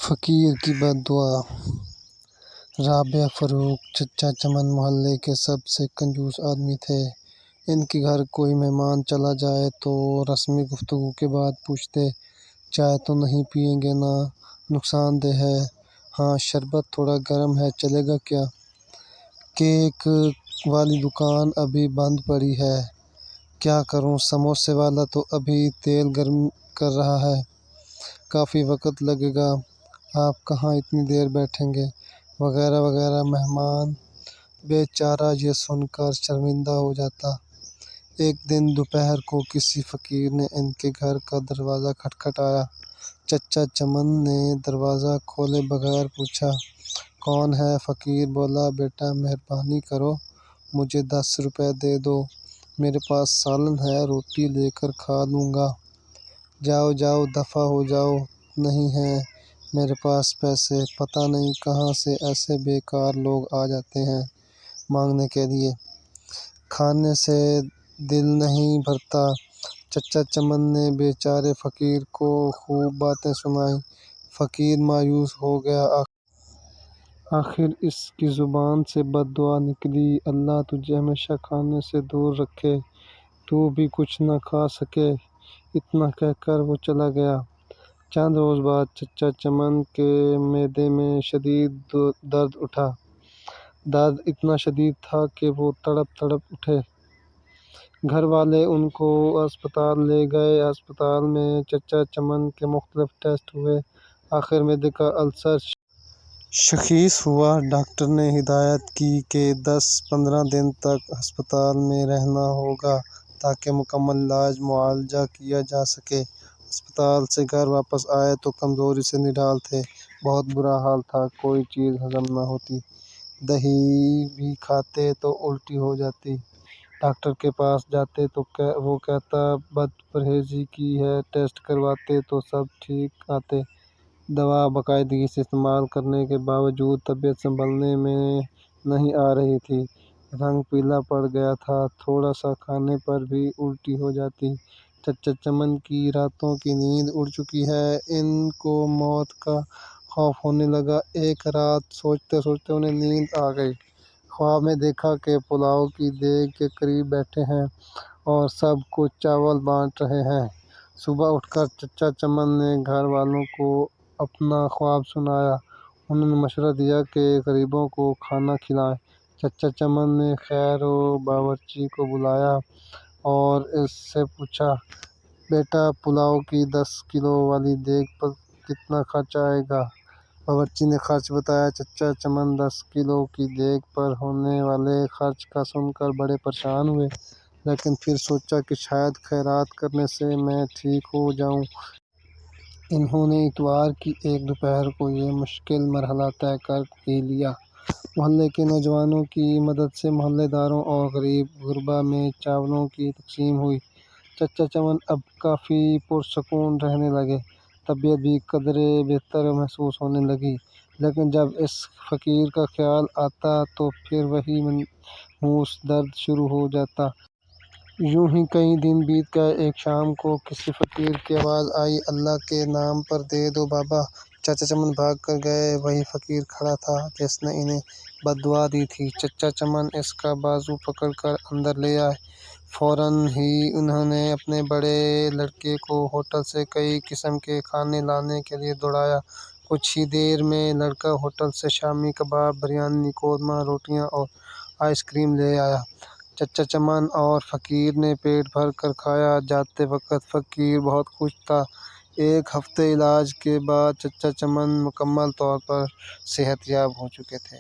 फकीर की बद्दुआ। राबिया फरूक चचा चमन मोहल्ले के सबसे कंजूस आदमी थे। इनके घर कोई मेहमान चला जाए तो रस्मी गुफ्तगू के बाद पूछते, चाय तो नहीं पिएंगे ना, नुकसानदेह है। हाँ, शरबत थोड़ा गर्म है, चलेगा क्या? केक वाली दुकान अभी बंद पड़ी है। क्या करूं, समोसे वाला तो अभी तेल गर्म कर रहा है, काफ़ी वक्त लगेगा। आप कहाँ इतनी देर बैठेंगे, वगैरह वगैरह। मेहमान बेचारा ये सुनकर शर्मिंदा हो जाता। एक दिन दोपहर को किसी फकीर ने इनके घर का दरवाज़ा खटखटाया। चचा चमन ने दरवाज़ा खोले बगैर पूछा, कौन है? फकीर बोला, बेटा मेहरबानी करो, मुझे 10 रुपए दे दो, मेरे पास सालन है, रोटी लेकर खा लूँगा। जाओ जाओ, दफ़ा हो जाओ। नहीं है मेरे पास पैसे, पता नहीं कहाँ से ऐसे बेकार लोग आ जाते हैं मांगने के लिए, खाने से दिल नहीं भरता। चचा चमन ने बेचारे फकीर को खूब बातें सुनाई। फकीर मायूस हो गया। आखिर इसकी ज़ुबान से बद्दुआ निकली, अल्लाह तुझे हमेशा खाने से दूर रखे, तू भी कुछ न खा सके। इतना कहकर वो चला गया। चंद रोज़ बाद चचा चमन के मैदे में शदीद दर्द उठा। दर्द इतना शदीद था कि वो तड़प तड़प उठे। घर वाले उनको अस्पताल ले गए। अस्पताल में चचा चमन के मुख्तलिफ टेस्ट हुए। आखिर मैदे का अल्सर शख़ीस हुआ। डॉक्टर ने हिदायत की कि 10-15 दिन तक अस्पताल में रहना होगा ताकि मुकम्मल इलाज मुआवजा किया जा सके। अस्पताल से घर वापस आए तो कमज़ोरी से निढाल थे। बहुत बुरा हाल था, कोई चीज़ हजम न होती, दही भी खाते तो उल्टी हो जाती। डॉक्टर के पास जाते तो वो कहता बदपरहेज़ी की है, टेस्ट करवाते तो सब ठीक आते। दवा बाकायदगी से इस्तेमाल करने के बावजूद तबीयत संभलने में नहीं आ रही थी। रंग पीला पड़ गया था, थोड़ा सा खाने पर भी उल्टी हो जाती। चचा चमन की रातों की नींद उड़ चुकी है। इनको मौत का खौफ होने लगा। एक रात सोचते सोचते उन्हें नींद आ गई। ख्वाब में देखा कि पुलाव की देग के करीब बैठे हैं और सब कुछ चावल बांट रहे हैं। सुबह उठकर चचा चमन ने घर वालों को अपना ख्वाब सुनाया। उन्होंने मशवरा दिया कि गरीबों को खाना खिलाएं। चचा चमन ने खैर बावर्ची को बुलाया और इससे पूछा, बेटा पुलाव की 10 किलो वाली देग पर कितना खर्च आएगा? बावर्ची ने खर्च बताया। चचा चमन 10 किलो की देग पर होने वाले खर्च का सुनकर बड़े परेशान हुए, लेकिन फिर सोचा कि शायद खैरात करने से मैं ठीक हो जाऊं। इन्होंने इतवार की एक दोपहर को ये मुश्किल मरहला तय कर ही लिया। मोहल्ले के नौजवानों की मदद से मोहल्लेदारों और गरीब गुरबा में चावलों की तकसीम हुई। चचा चमन अब काफ़ी पुरसकून रहने लगे। तबीयत भी कदरे बेहतर महसूस होने लगी। लेकिन जब इस फ़कीर का ख्याल आता तो फिर वही मनहूस दर्द शुरू हो जाता। यूं ही कई दिन बीत गए। एक शाम को किसी फ़कीर की आवाज़ आई, अल्लाह के नाम पर दे दो बाबा। चचा चमन भाग कर गए। वही फ़कीर खड़ा था जिसने इन्हें बद्दुआ दी थी। चचा चमन इसका बाजू पकड़ कर अंदर ले आए। फ़ौरन ही उन्होंने अपने बड़े लड़के को होटल से कई किस्म के खाने लाने के लिए दौड़ाया। कुछ ही देर में लड़का होटल से शामी कबाब, बिरयानी, कौरमा, रोटियां और आइसक्रीम ले आया। चचा चमन और फ़कीर ने पेट भर कर खाया। जाते वक्त फ़कीर बहुत खुश था। एक हफ्ते इलाज के बाद चचा चमन मुकम्मल तौर पर सेहतयाब हो चुके थे।